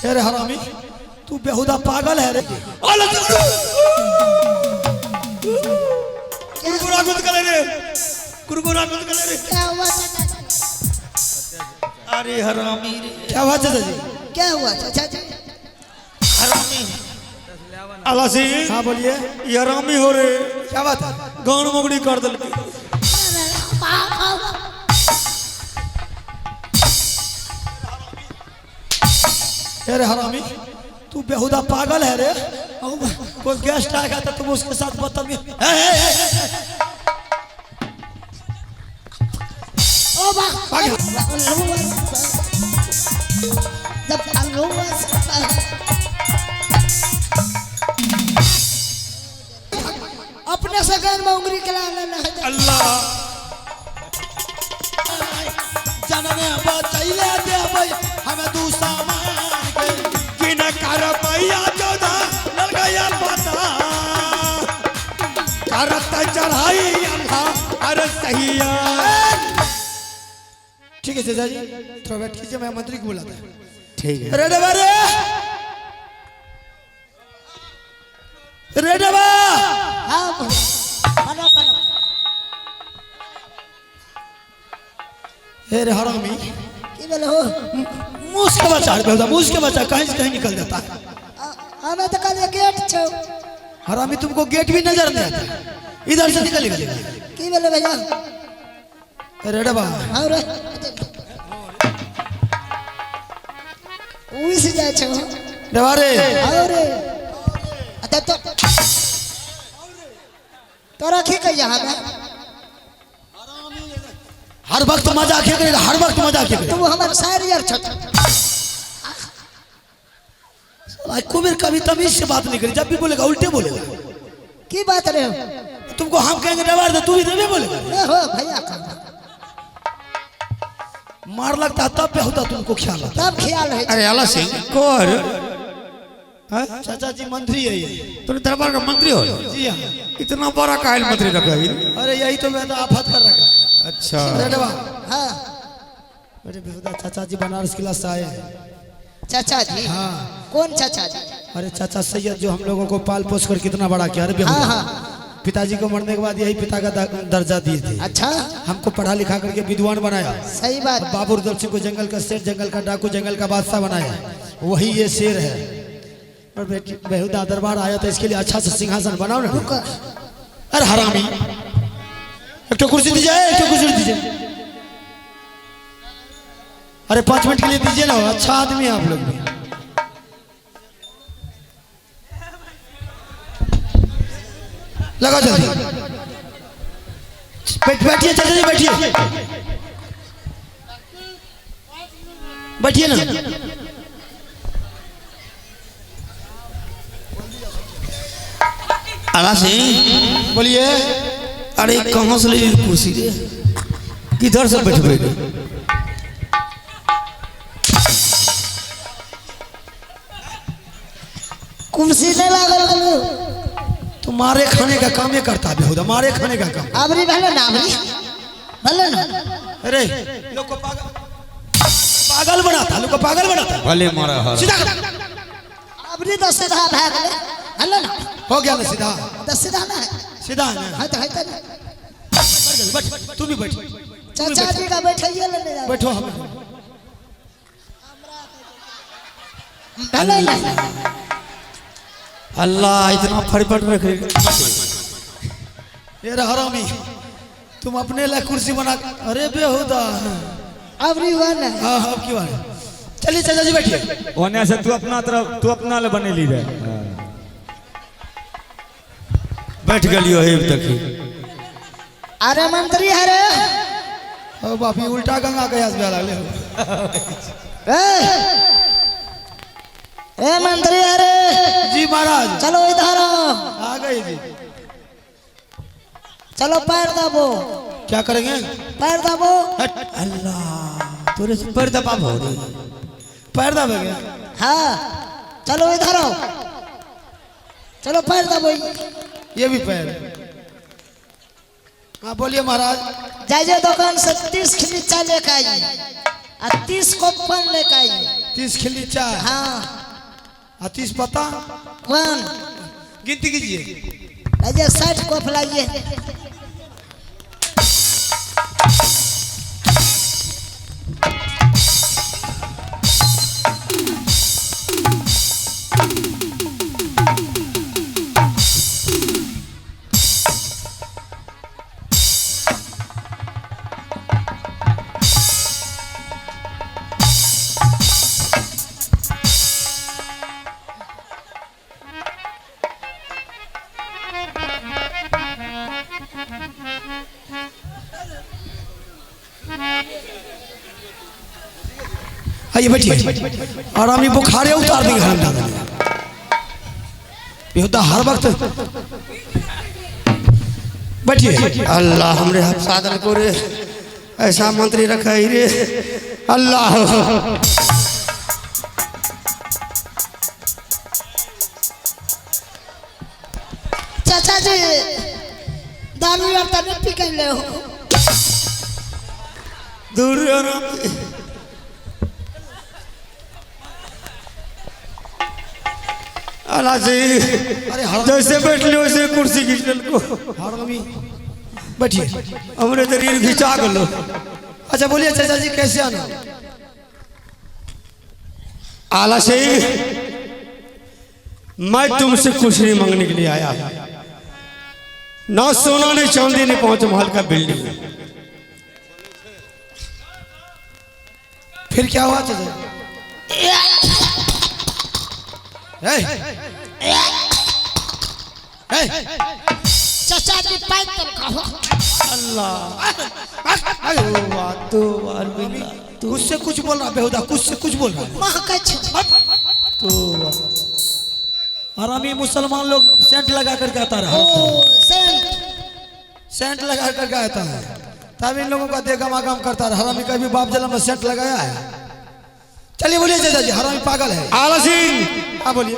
अरे हरामी तू बेहुदा पागल है रे। कुरकुरा मत कर रे, कुरकुरा मत कर रे। क्या हुआ? अरे हरामी रे। क्या हुआ चाचा जी? क्या हुआ चाचा जी? हरामी अल्लाह से। हाँ बोलिए। ये हरामी हो रे। क्या बात है? गान मोगड़ी कर दल। अरे हरामी तू बेहुदा पागल है रे। कोई गेस्ट आएगा तो तुम उसके साथ बदतमीज। ओ बा जब अपने से गान में उंगली खिलाना अल्लाह जनने बचैले दे भाई हमें दूसरा कि न कर पैया जोधा लग गया पता करत चढ़ाई अल्लाह अरे सहिया। ठीक है चाचा जी थोड़ा बैठ कीजिए, मैं मंत्री को बुलाता हूँ। ठीक है। रेडे बारे रेडे बा। हाँ बनो बनो। अरे हरामी की बोले हो? मूस के बच्चा बेहुदा, मूस के बच्चा कहीं से कहीं निकल जाता है। हमें तो कल गेट छो। हरामी तुमको गेट भी नजर नहीं आता, इधर से निकल निकल। की बोले भैया? अरे डबा हाँ रे उस जा छो डबा रे। हाँ रे अते तो तोरा की कह यहाँ में हर वक्त मजाक करेगा, हर वक्त मजाक करेगा। तू हमारे शायर यार छो। कुबेर कभी तमीज से बात नहीं करी, जब भी बोलेगा उल्टे बोलेगा। की बात रे? तुमको हम कहेंगे डबा दे, तू भी देवे बोलेगा। हो भैया का मार लगता है तब बेहुदा तुमको ख्याल आता। तब ख्याल है। अरे आला सिंह कौन? चाचा जी मंत्री है ये। तुम दरबार का मंत्री हो? जी हाँ। इतना बड़ा कायल मंत्री रखा है? अरे यही तो मैं तो आफत कर रखा है। अच्छा अरे डबा हाँ अरे बेहुदा चाचा जी बनारस किला से आए हैं। चाचा जी? हाँ। कौन चाचा जी? अरे चाचा सैयद जो हम लोगों को पाल पोस कर कितना बड़ा किया। अरे हाँ बेहुदा हाँ पिताजी को मरने के बाद यही पिता का दर्जा दिए थे। अच्छा हमको पढ़ा लिखा करके विद्वान बनाया। सही बात। बाबू रुद्र सिंह को जंगल का शेर, जंगल का डाकू, जंगल का बादशाह बनाया। वही ये शेर है। और बेहुदा दरबार आया तो इसके लिए अच्छा से सिंहासन बनाओ ना। अरे हरामी एक तो कुर्सी दीजिए, एक तो कुर्सी दीजिए। अरे 5 मिनट के लिए दीजिए ना, अच्छा आदमी है आप लोग भी। लगा जल्दी। बैठिए चाचा जी, बैठिए बैठिए ना। आला सिंह बोलिए। अरे कहाँ से ले कुर्सी रे? किधर से बैठबे? कुर्सी नहीं लागल गलो। तुम्हारे खाने का काम ये करता है बेहुदा, मारे खाने का काम। अबरी भले ना अबरी भले ना। अरे लोग को पागल बनाता, लोग को पागल बनाता। भले मारा हर सीधा अबरी तो सीधा भाग ले भले ना। हो गया ना सीधा? तो सीधा ना है। सीधा है ना? है तो बैठ, तू भी बैठ। चाचा जी का बैठाइए लेने जाओ। बैठो हम। भले ना। अल्लाह इतना फड़फड़ रखे। ये हरामी तुम अपने लिए कुर्सी बना। अरे बेहुदा अबरी हुआ ना। हाँ हाँ की बात। चलिए चाचा जी बैठिए। होने से तू अपना तरफ, तू अपना ले बने ली रहे। बैठ गलियो है तक ही। अरे मंत्री है रे। ओ बापी उल्टा गंगा के आस बेला ले। ए मंत्री है रे। जी महाराज। चलो इधर आओ। आ गए जी। चलो पैर दबो। क्या करेंगे? पैर दबो। अल्लाह तोरे से पैर दबा हो रे। पैर दबेंगे? हाँ चलो इधर आओ। चलो पैर दबो। ये भी पैर। हाँ बोलिए महाराज। जाइए दुकान से 30 खिलीचा लेकर आई और 30 कोपन लेकर आई। 30 खिल्ली चाय हाँ 30 पत्ता 1 गिनती कीजिए। अजय 60 को फैलाइए। आइए बैठिए और हम ये बुखारे उतार देंगे हम बेहुदा हर वक्त बैठिए। अल्लाह हमरे हाथ सादल को रे ऐसा मंत्री रखा ही रे अल्लाह। चाचा जी दारू यार तने पी के ले हो दूर अल्लाह से जैसे बैठ लो वैसे कुर्सी खींच को हरामी बैठिए। हमरे शरीर खिंचा गलो। अच्छा बोलिए चाचा जी कैसे आना? आला से मैं तुमसे कुछ नहीं मांगने के लिए आया, ना सोना ने चांदी ने 5 महल का बिल्डिंग। फिर क्या हुआ चाचा? चाचा जी पैर तक कहो कुछ से कुछ बोल रहा बेहुदा, कुछ से कुछ बोल रहा। मां का हरामी मुसलमान लोग सेंट लगा करके आता रहा। सेंट लगा करके आता है तब इन लोगों का देखा काम करता रहा। हरामी का भी बाप जन्म में सेंट लगाया है। चलिए बोलिए चाचा जी हरामी पागल है। आला सिंह हाँ बोलिए।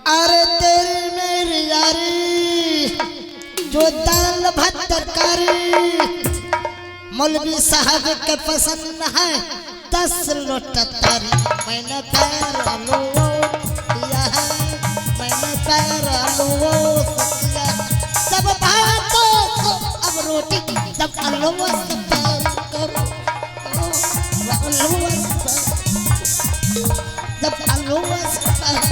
अरे तेरी मेरी यारी जो दाल भात तरकारी मौलवी साहब के पसंद है 10 लोटा तारी। मैंने पैर आलू किया है, मैंने पैर आलू किया सब भातों को अब रोटी जब आलू से पैर करो आलू जब आलू से पैर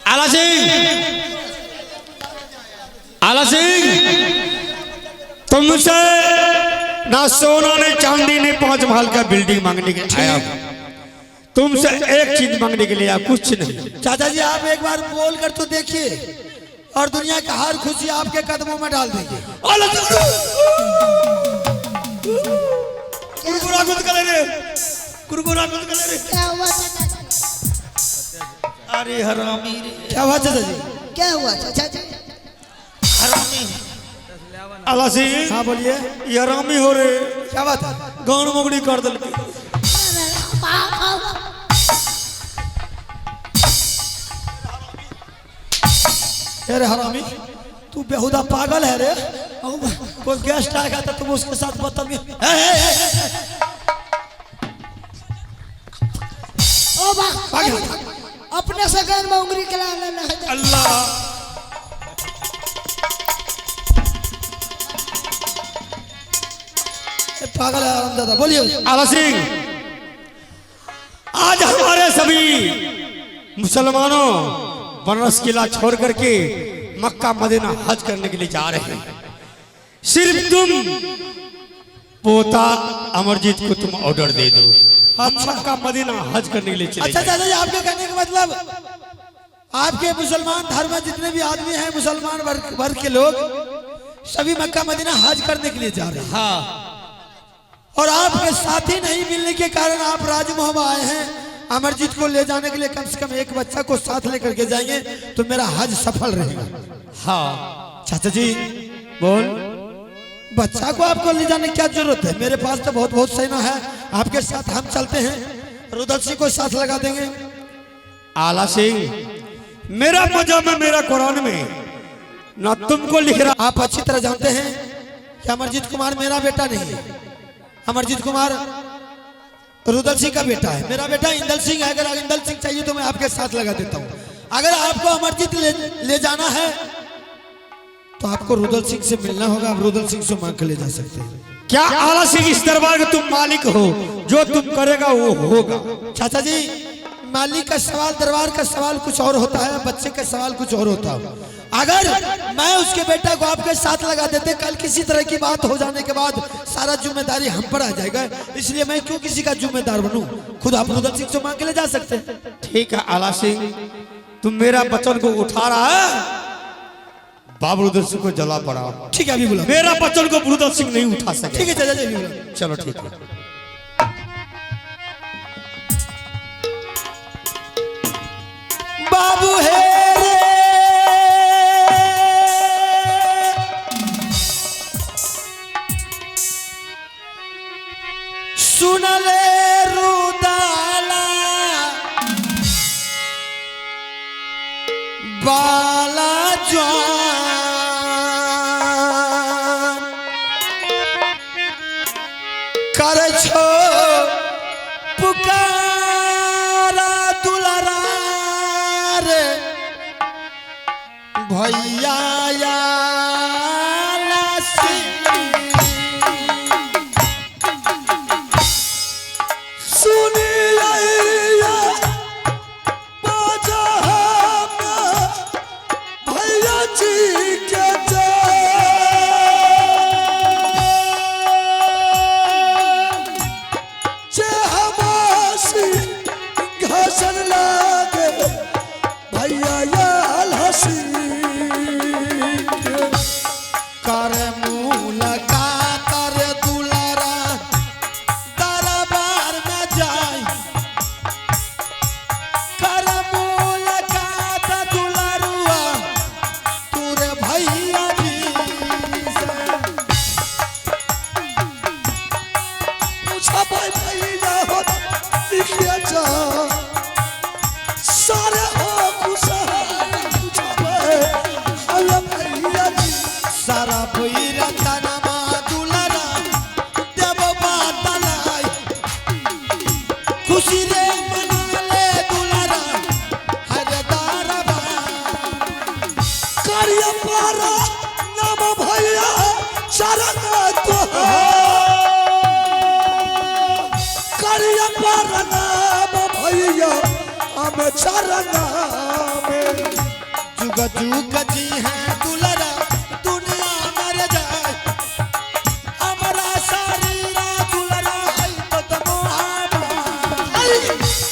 आला सिंह, आला सिंह तुमसे ना सोना ने चांदी ने 5 महल का बिल्डिंग मांगने के लिए आया हूं। तुमसे एक चीज मांगने के लिए आया, कुछ नहीं। चाचा जी आप एक बार बोल कर तो देखिए और दुनिया की हर खुशी आपके कदमों में डाल देंगे। क्या हुआ चाचा? अरे हरामी रे, क्या हुआ चाचा जी? क्या हुआ चाचा जी? हरामी। आला सिंह हाँ बोलिए ये हरामी हो रे, क्या बात है? गान मोगड़ी कर दल। अरे हरामी तू बेहुदा पागल है रे। कोई गेस्ट आएगा तो तुम उसके साथ बदतमीज। ओ पागल अपने से गैर में उंगली के लाने ना है। अल्लाह पागल है आरामदादा। बोलिए आला सिंह आज हमारे सभी मुसलमानों बनारस किला छोड़ करके मक्का मदीना हज करने के लिए जा रहे हैं। सिर्फ तुम पोता अमरजीत को तुम ऑर्डर दे दो, हम मक्का मदीना हज करने के लिए चले अच्छा जाएं। चाचा जी आपके कहने का मतलब आपके मुसलमान धर्म में जितने भी आदमी हैं मुसलमान वर्ग के लोग सभी मक्का मदीना हज करने के लिए जा रहे हैं। हाँ और आपके साथी नहीं मिलने के कारण आप राजमोह में आए हैं। अमरजीत को ले जाने के लिए कम से कम एक बच्चा को साथ लेकर के जाएंगे तो मेरा हज सफल रहेगा। हाँ चाचा जी बोल। बच्चा को आपको ले जाने की क्या जरूरत है? मेरे पास तो बहुत सेना है, आपके साथ हम चलते हैं। रुदल सिंह को साथ लगा देंगे। आला सिंह मेरा मजहब में, मेरा कुरान में ना तुमको लिख रहा। आप अच्छी तरह जानते हैं कि अमरजीत कुमार मेरा बेटा नहीं है। अमरजीत कुमार रुदल सिंह का बेटा है। मेरा बेटा इंदल सिंह है। अगर इंदल सिंह चाहिए तो मैं आपके साथ लगा देता हूँ। अगर आपको अमरजीत ले जाना है तो आपको रुदल सिंह से मिलना होगा। आप रुदल सिंह से मांग कर ले जा सकते हैं। क्या आला सिंह इस दरबार के तुम मालिक हो, जो तुम करेगा वो होगा। चाचा जी, मालिक का सवाल, दरबार का सवाल कुछ और होता है, बच्चे का सवाल कुछ और होता है। अगर मैं उसके बेटा को आपके साथ लगा देते, कल किसी तरह की बात हो जाने के बाद सारा जिम्मेदारी हम पर आ जाएगा। इसलिए मैं क्यों किसी का जिम्मेदार बनूं? खुद आप रुदल सिंह से मांग के ले जा सकते हैं। ठीक है आला सिंह, तुम मेरा बचन को उठा रहा है, बाबू रुदल सिंह को जला पड़ा। ठीक है, अभी बुला। मेरा बचन को रुदल सिंह नहीं उठा सके। ठीक है चाचा जी, अभी बुला। चलो ठीक है। बाबू है सुन ले रुदाला बाला जवान कर छो पुकारा दुलारा रे भैया या जुग जुग जी है दुलरा दुनिया मर जाए हमारा शरीरा दुलरा है तो मोहब्बत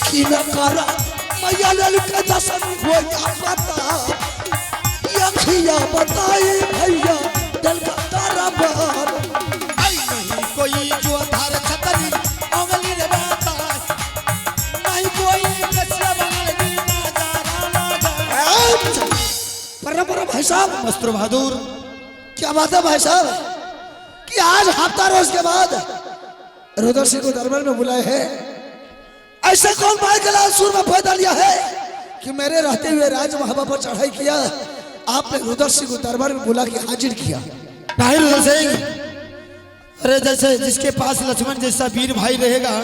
की न करा मैया लल के दसन हो या पता यखिया बताई भैया दिल का तारा बार आई नहीं कोई जो धार छतरी उंगली रे बाता नहीं कोई कसरा बंगल की नजारा लगा। परम भाई साहब, मस्तर बहादुर, क्या बात है भाई साहब कि आज हफ्ता रोज के बाद रुदल सिंह को दरबार में बुलाए हैं। ऐसे कौन भाई के लाल सुर में पैदा लिया है कि मेरे रहते हुए राज महाबा पर चढ़ाई किया? आपने रुदल सिंह को दरबार में बुला के हाजिर किया। नहीं रुदल सिंह, अरे जैसे जिसके पास लक्ष्मण जैसा वीर भाई रहेगा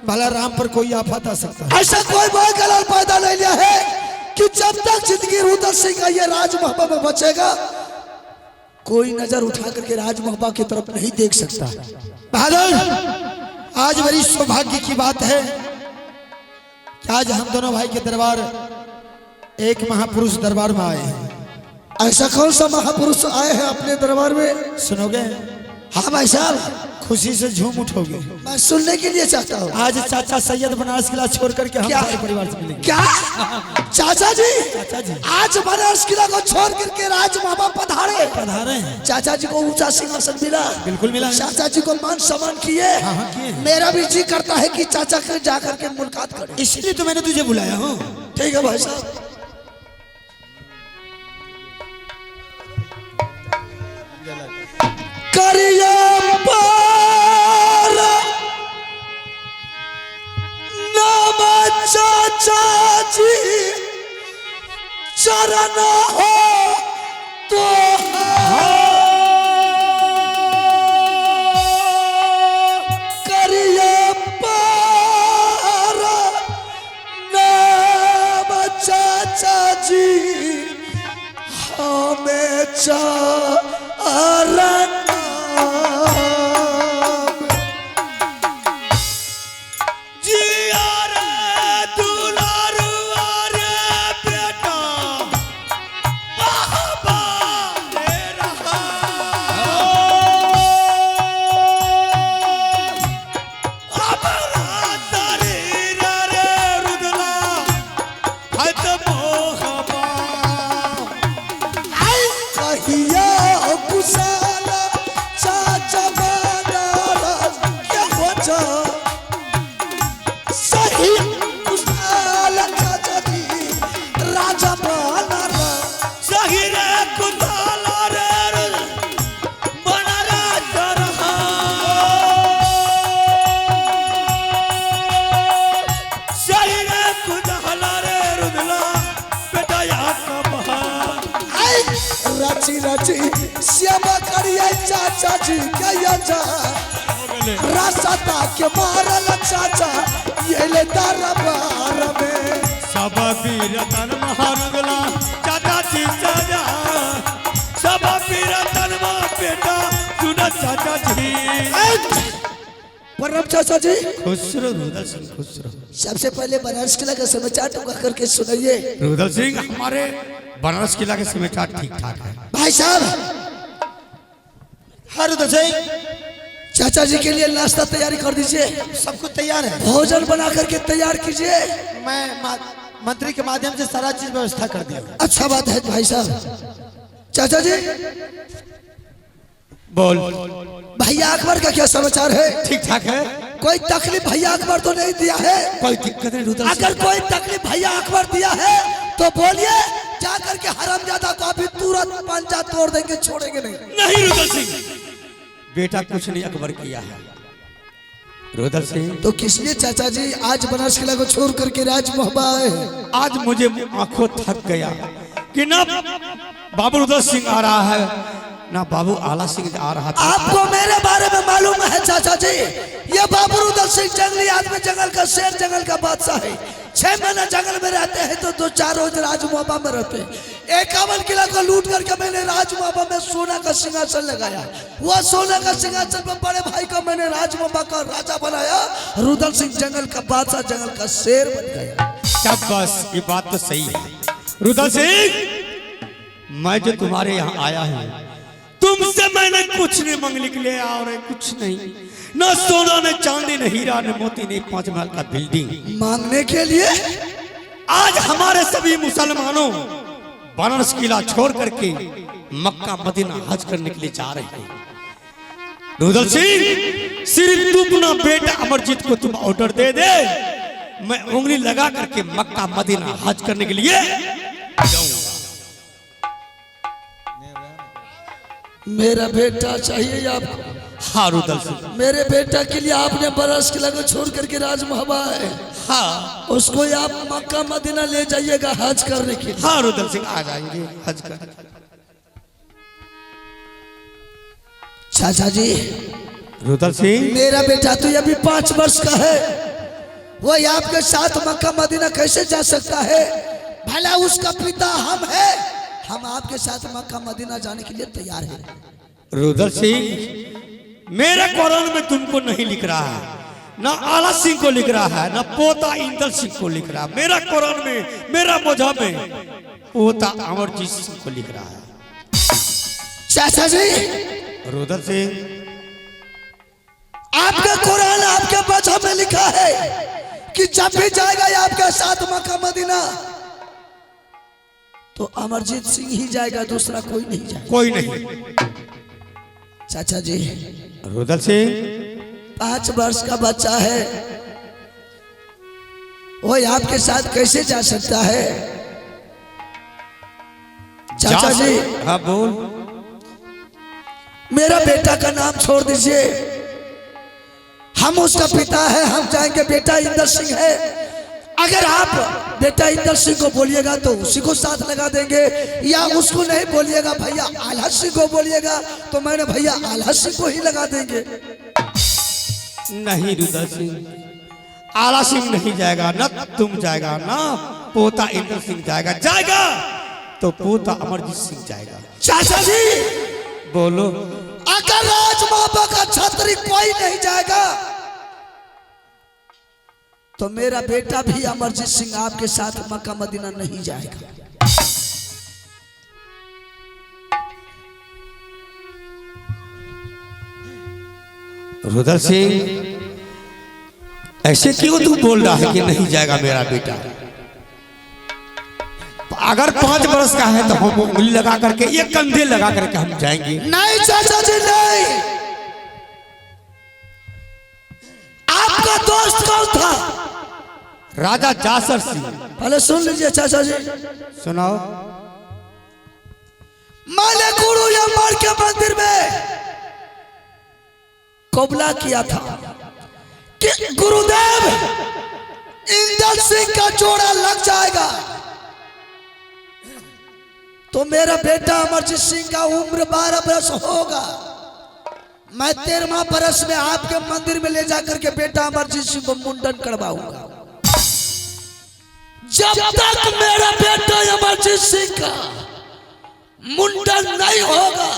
भला राम पर कोई आफत आ सकता है। ऐसा कोई भाई का लाल पैदा नहीं लिया है कि जब तक जिंदगी रुदल सिंह का ये राज महाबा में बचेगा कोई नजर उठा करके राज महाबा की तरफ नहीं देख सकता। बहादुर, आज बड़ी सौभाग्य की बात है कि आज हम दोनों भाई के दरबार एक महापुरुष दरबार में आए हैं। ऐसा कौन सा महापुरुष आए हैं अपने दरबार में? सुनोगे? हाँ भाई साहब, खुशी से झूम उठोगे। मैं सुनने के लिए चाहता हूँ। आज चाचा सैयद बनारस किला छोड़ करके हम सारे परिवार से मिलेंगे। क्या चाचा जी? चाचा जी आज बनारस किला को छोड़ करके राज महाबा पधारे हैं। चाचा जी को ऊंचा सिंहासन मिला। बिल्कुल मिला। चाचा जी को मान सम्मान किए। हाँ, किए। मेरा भी जी करता है कि चाचा के जाकर के मुलाकात करें। इसलिए तो मैंने तुझे बुलाया हूँ। ठीक है भाई साहब। चाचा जी चरण हो तो करिए पार नाम चाचा जी हमें चारण रची रची सेवा करिए चाचा जी कहिए जा रास्ता के मारल चाचा ये ले दरबार में सब वीरतन महारुगला चाचा जी सजा सब वीरतन बेटा सुना चाचा जी परम चाचा जी खुश रहो रुदल सिंह खुश रहो। सबसे पहले बनारस किला का समाचार टुका करके सुनाइए। रुदल सिंह हमारे बनारस किला के समाचार ठीक ठाक है भाई साहब। हाँ रुदल सिंह, चाचा जी के लिए नाश्ता तैयारी कर दीजिए। सब कुछ तैयार है। भोजन बना करके तैयार कीजिए। मैं मंत्री के माध्यम से सारा चीज व्यवस्था कर दिया। अच्छा बात है भाई साहब। चाचा जी बोल। भैया अकबर का क्या समाचार है? ठीक ठाक है। कोई तकलीफ भैया अकबर तो नहीं दिया है? कोई दिक्कत नहीं रुदल सिंह। अगर कोई तकलीफ भैया अकबर दिया है तो बोलिए, जाकर के हरामजादा को अभी तुरंत पंजा तोड़ देंगे, छोड़ेंगे नहीं। नहीं रुदल सिंह, बेटा कुछ नहीं अकबर किया है रुदल सिंह। तो किस लिए चाचा जी आज बनारस किला को छोड़ करके राज महबा आए? आज मुझे आंखों थक गया कि ना बाबू रुदल सिंह आ रहा है ना बाबू आला सिंह आ रहा था। आपको मेरे बारे में मालूम है चाचा जी, ये बाबू रुदल सिंह जंगली आदमी, जंगल का शेर, जंगल का बादशाह है। 6 महीना जंगल में रहते हैं तो 2-4 रोज राजमहबा में रहते हैं। 51 किला को लूट करके मैंने राजमहबा में सोना का सिंहासन लगाया। वह सोना का सिंहासन पर बड़े भाई को मैंने राजमहबा का राजा बनाया। रुदल सिंह जंगल का बादशाह, जंगल का शेर बन गया। बस ये बात तो सही है रुदल सिंह। मैं जो तुम्हारे यहाँ आया हूँ, तुमसे मैंने कुछ नहीं मांगने के लिए और कुछ नहीं, न सोना न चांदी न हीरा न मोती न 5 महल का बिल्डिंग मांगने के लिए। आज हमारे सभी मुसलमानों बनारस किला छोड़ करके मक्का मदीना हज करने के लिए जा रहे हैं। रुदल सिंह, सिर्फ तुम अपना बेटा अमरजीत को तुम ऑर्डर दे दे, मैं उंगली लगा करके मक्का मदीना हज करने के लिए जाऊंगा। मेरा बेटा चाहिए आपको? हाँ रुदल सिंह। मेरे बेटा के लिए आपने बनारस किला को छोड़ करके राजमहबा है। हाँ उसको आप मक्का मदीना ले जाइएगा हज करने के लिए। हाँ रुदल सिंह, आ जाएंगे हज कर। चाचा जी, रुदल सिंह, मेरा बेटा तो अभी 5 वर्ष का है, वो आपके साथ मक्का मदीना कैसे जा सकता है? भला उसका पिता हम है, हम आपके साथ मक्का मदीना जाने के लिए तैयार हैं। रुदल सिंह, मेरे कुरान में तुमको नहीं लिख रहा है, ना आला सिंह को लिख रहा है, ना पोता इंदल सिंह को लिख रहा है। मेरा कुरान में, मेरा मजहब में पोता अमरजीत सिंह को लिख रहा है। चाचा जी, रुदल सिंह, आपका कुरान, आपके मजहब में लिखा है कि जब भी जाएगा आपके साथ मक्का मदीना तो अमरजीत सिंह ही जाएगा, दूसरा कोई नहीं जाएगा। कोई नहीं। चाचा जी, रुदल सिंह, 5 वर्ष का बच्चा है, वो आपके साथ कैसे जा सकता है? चाचा जी, हाँ बोल। मेरा बेटा का नाम छोड़ दीजिए, हम उसका पिता है, हम जाएंगे। बेटा इंदर सिंह है, अगर आप बेटा इंदर सिंह को बोलिएगा तो उसी को साथ लगा देंगे, या उसको नहीं बोलिएगा भैया आल्हा सिंह को बोलिएगा तो मैंने भैया आल्हा सिंह को ही लगा देंगे। नहीं रुद्र सिंह, आला सिंह नहीं जाएगा, न तुम जाएगा, ना पोता इंद्र सिंह जाएगा। जाएगा तो पोता अमरजीत सिंह जाएगा। चाचा जी बोलो। अगर राजमापा का छतरी कोई नहीं जाएगा तो मेरा बेटा भी अमरजीत सिंह आपके साथ मक्का मदीना नहीं जाएगा। रुद्र सिंह, ऐसे क्यों तू बोल रहा है कि नहीं जाएगा मेरा बेटा? अगर 5 वर्ष का है तो हम उंगली लगा करके, ये कंधे लगा करके हम जाएंगे। नहीं चाचा जी नहीं। आपका दोस्त कौन था? राजा जासर सिंह। पहले सुन लीजिए चाचा जी, सुनाओ। मैंने गुरु यमर के मंदिर में कोबला किया था कि गुरुदेव इंदर सिंह का जोड़ा लग जाएगा तो मेरा बेटा अमरजीत सिंह का उम्र 12 बरस होगा। मैं 13वां बरस में आपके मंदिर में ले जाकर के बेटा अमरजीत सिंह को मुंडन करवाऊंगा। जब तक मेरा बेटा अमरजीत सिंह का मुंडन नहीं होगा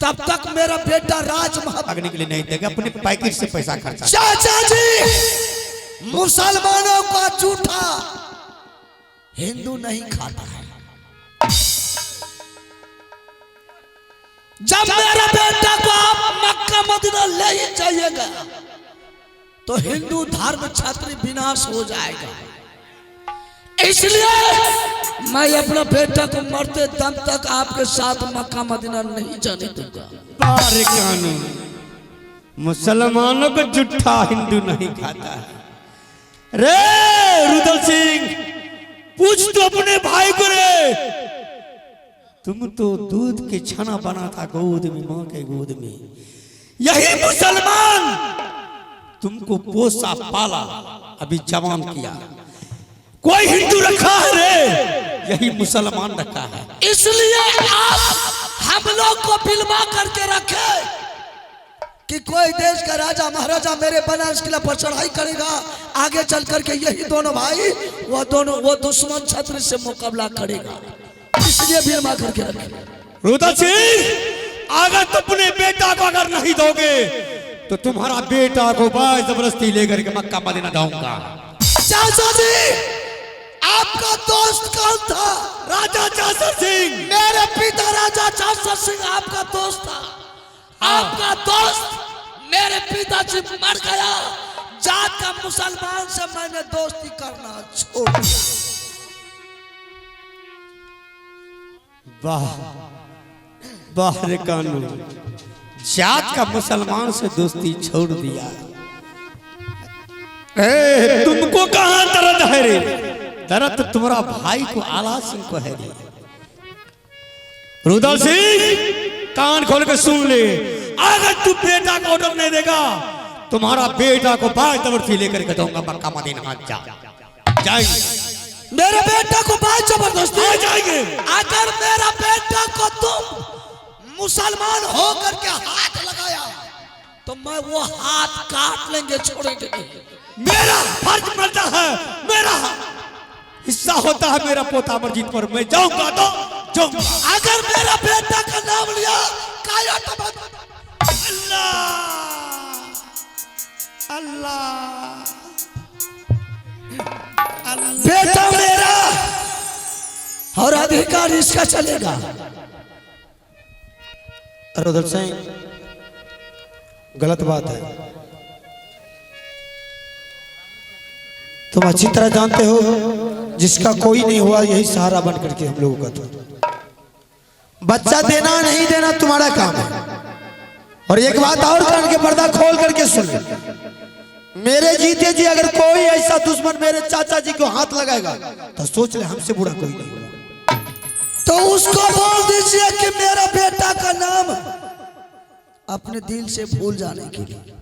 तब तक मेरा बेटा राजमहल भागने के लिए नहीं देगा, अपने पैकेट से पैसा खर्चा। चाचा जी, मुसलमानों का जूठा हिंदू नहीं खाता है। जब मेरा बेटा को आप मक्का मदीना ले ही जाइएगा तो हिंदू धर्म छात्री विनाश हो जाएगा। इसलिए मैं अपना बेटा को मरते दम तक आपके साथ मक्का मदीना नहीं जाने दूंगा। बारे कानून, मुसलमानों को जुट्ठा हिंदू नहीं खाता है। रे रुद्र सिंह, पूछ तो अपने भाई को रे। तुम तो दूध के छना बना था गोद में, मां के गोद में। यही मुसलमान तुमको पोसा पाला, अभी जवान किया। कोई हिंदू रखा है रे, यही मुसलमान रखा है। इसलिए आप हम लोग को बिलवा करके रखे कि कोई देश का राजा महाराजा मेरे बनारस किला पर चढ़ाई करेगा, आगे चल करके यही दोनों भाई वो दुश्मन छत्र से मुकाबला करेगा। इसलिए बिलवा करके रखे। रुद्र सिंह, अगर तुम अपने बेटा को अगर नहीं दोगे तो तुम्हारा बेटा को जबरदस्ती लेकर के मक्का मदीना जाऊंगा। चाचा जी, आपका दोस्त कौन था? राजा जासर सिंह। मेरे पिता राजा जासर सिंह आपका दोस्त था। आपका दोस्त मेरे पिताजी मर गया, जात का मुसलमान से मैंने दोस्ती करना छोड़ दिया। वाह वाह रे कानून, जात का मुसलमान से दोस्ती छोड़ दिया। तुमको कहां दर्द है रे? दर्द तो तुम्हारा भाई को आला सिंह को है रे। रुद्र सिंह, कान खोल के सुन ले, अगर तू बेटा को ऑर्डर नहीं देगा तुम्हारा बेटा को बाज जबरदस्ती लेकर के जाऊंगा मक्का मदीना। जाएंगे मेरे बेटा को बाज जबरदस्ती आ जाएंगे। अगर मेरा बेटा को तुम मुसलमान होकर के हाथ लगाया तो मैं वो हाथ काट लेंगे, छोड़ेंगे नहीं। मेरा फर्ज बनता है, मेरा हिस्सा होता है मेरा पोता अमरजीत पर, मैं जाऊंगा तो जाऊंगा। अगर मेरा बेटा का नाम लिया काया तो अल्लाह अल्लाह, बेटा मेरा और अधिकार इसका चलेगा। रुद्र सिंह, गलत बात है। तुम अच्छी तरह जानते हो जिसका कोई नहीं हुआ यही सहारा बन करके हम लोगों का था। बच्चा देना नहीं देना तुम्हारा काम है। और एक बात और कान के पर्दा खोल करके सुन, मेरे जीते जी अगर कोई ऐसा दुश्मन मेरे चाचा जी को हाथ लगाएगा तो सोच ले हमसे बुरा कोई नहीं होगा। तो उसको बोल दीजिए कि मेरा बेटा का नाम अपने दिल से भूल जाने के लिए।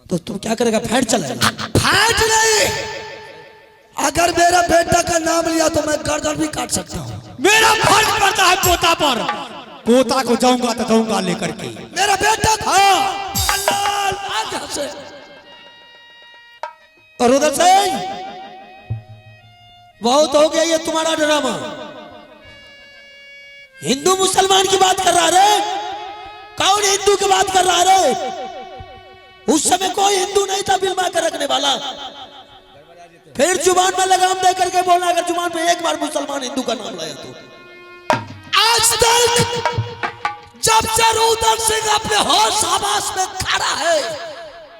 तो तुम क्या करेगा? फैट चलाएगा? फैट नहीं, अगर मेरा बेटा का नाम लिया तो मैं गर्दन भी काट सकता हूँ। मेरा फर्ज पड़ता है पोता पर, पोता को जाऊंगा तो जाऊंगा लेकर के। मेरा बेटा था। और उधर से बहुत हो गया ये तुम्हारा ड्रामा। हिंदू मुसलमान की बात कर रहा रे, कौन हिंदू की बात कर रहा रे? उस समय कोई हिंदू नहीं था बिलमा कर रखने वाला। फिर जुबान में लगाम दे करके बोलना, अगर जुबान पे एक बार मुसलमान हिंदू का नाम लाया तो। आज तक जब से रुदल सिंह अपने होश आवास में खड़ा है,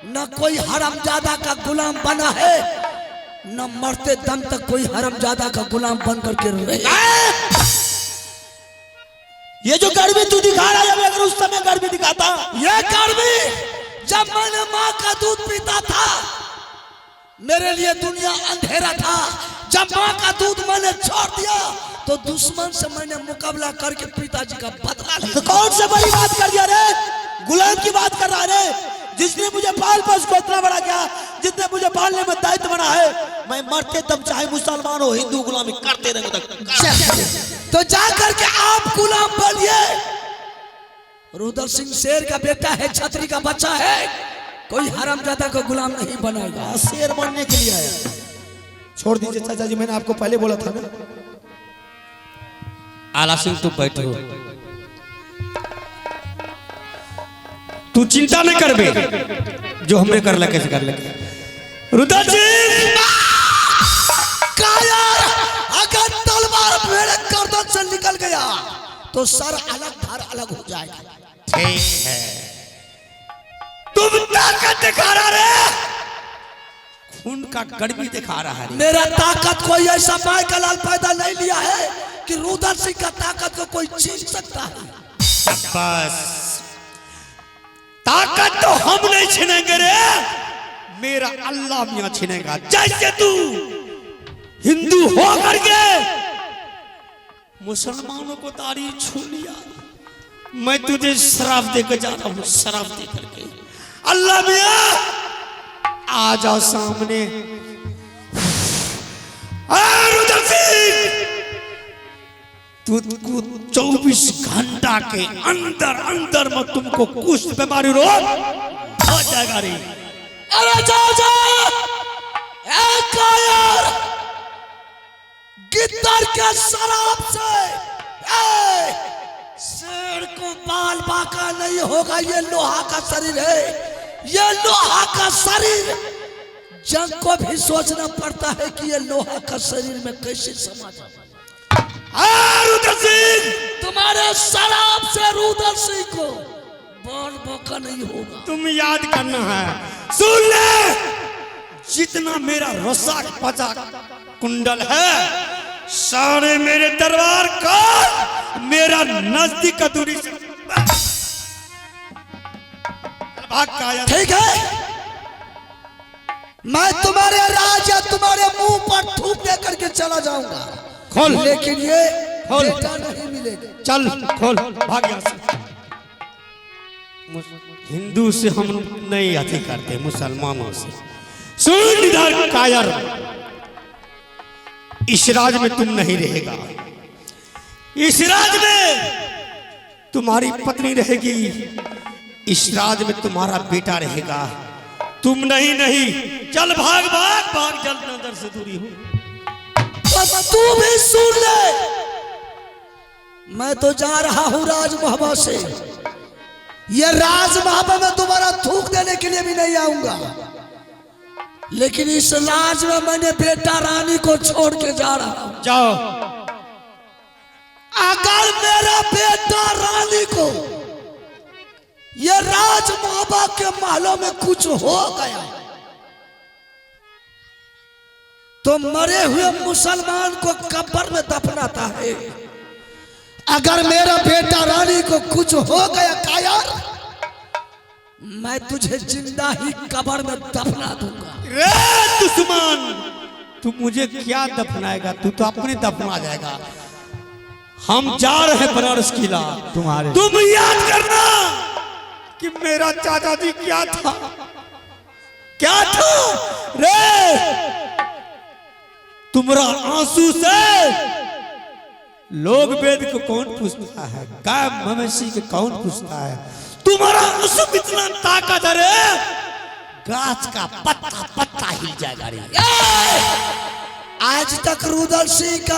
न कोई हरामजादा का गुलाम बना है, न मरते दम तक कोई हरामजादा का गुलाम बन करके रहे। ये जो गर्मी तू दिखा रहा है, अगर उस समय गर्मी दिखाता, ये गर्मी जब मैंने माँ का दूध पीता था मेरे लिए दुनिया अंधेरा था। जब माँ का दूध मैंने छोड़ दिया तो दुश्मन से मैंने मुकाबला करके पिताजी का बदला लिया। तो कौन से बड़ी बात कर दिया रे? गुलाम की बात कर रहा रे, जिसने मुझे पाल पोस को इतना बड़ा किया, जिसने मुझे पालने में दायित्व बना है। मैं मरते तब चाहे मुसलमान हो हिंदू गुलामी करते रहे तो जा करके आप गुलाम बनिए। रुदल सिंह शेर का बेटा है, छतरी का बच्चा है, कोई हरामजादा को गुलाम नहीं बनाएगा। शेर बनने के लिए आया। छोड़ दीजिए चाचा जी, मैंने आपको पहले बोला था ना। आला सिंह तुम बैठो, तू चिंता नहीं कर बे, जो हमने कर लगे कर लगे। रुदल सिंह अगर तलवार मेरे गर्दन से निकल गया तो सर अलग धार अलग हो जाएगा। ठीक है, तुम ताकत दिखा रहा रे, खून का गर्मी दिखा रहा है। मेरा ताकत कोई ऐसा माय का लाल पैदा नहीं लिया है कि रुदल सिंह का ताकत को कोई छीन सकता है। बस ताकत तो हम नहीं छीनेंगे रे, मेरा अल्लाह मियां छीनेगा। जैसे तू हिंदू हो करके मुसलमानों को दाढ़ी छू लिया, मैं तुझे शराब देकर जा रहा हूं, शराब दे करके। अल्लाह मियां आ जाओ सामने। रुदल सिंह, तुमको 24 घंटा के अंदर अंदर में तुमको कुछ बीमारी रोग हो जाएगा रे। अरे जाओ गिद्दर के शराब से शेर को बाल बाका नहीं होगा। ये लोहा का शरीर है, ये लोहा का शरीर। जंग को भी सोचना पड़ता है कि ये लोहा का शरीर में कैसे समा जाए। रुदल सिंह, तुम्हारे शराब से रुदल सिंह को बाल बाका नहीं होगा। तुम याद करना है, सुन ले, जितना मेरा रसा पचा कुंडल है सारे मेरे दरबार का, मेरा नजदीक का दूरी से भाग का आया। ठीक है, मैं तुम्हारे राज या तुम्हारे मुंह पर थूक दे करके चला जाऊंगा। खोल, लेकिन ये खोल, बेटा नहीं मिलेगा। चल खोल, भाग यहाँ से। हिंदू से हम नहीं अति करते, मुसलमानों से। सुन इधर कायर, इस राज में तुम नहीं रहेगा, इस राज में तुम्हारी पत्नी रहेगी, इस राज में तुम्हारा बेटा रहेगा, तुम नहीं। नहीं चल भाग भाग भाग, जल्द नजर से दूरी हो। तू भी सुन ले, मैं तो जा रहा हूं राज महबा से। ये राज महबा में तुम्हारा थूक देने के लिए भी नहीं आऊंगा, लेकिन इस राज में मैंने बेटा रानी को छोड़ के जा रहा हूं। जाओ। अगर मेरा बेटा रानी को ये राज महबा के महलों में कुछ हो गया तो मरे हुए मुसलमान को कब्र में दफनाता है। अगर मेरा बेटा रानी को कुछ हो गया कायर, मैं तुझे जिंदा ही कब्र में दफना दूंगा। रे दुश्मन, तू मुझे क्या दफनाएगा? तू तो अपने दफना जाएगा। हम जा रहे बनारस किला तुम्हारे। तुम याद करना कि मेरा चाचा जी क्या था, क्या था रे। तुम्हारा आंसू से लोग वेद को कौन पूछता है, गाय मवेशी के कौन पूछता है। तुम्हारा आंसू कितना ताकत है रे, गाछ का पत्ता पत्ता हिल जाएगा रे। आज तक रुदल सिंह का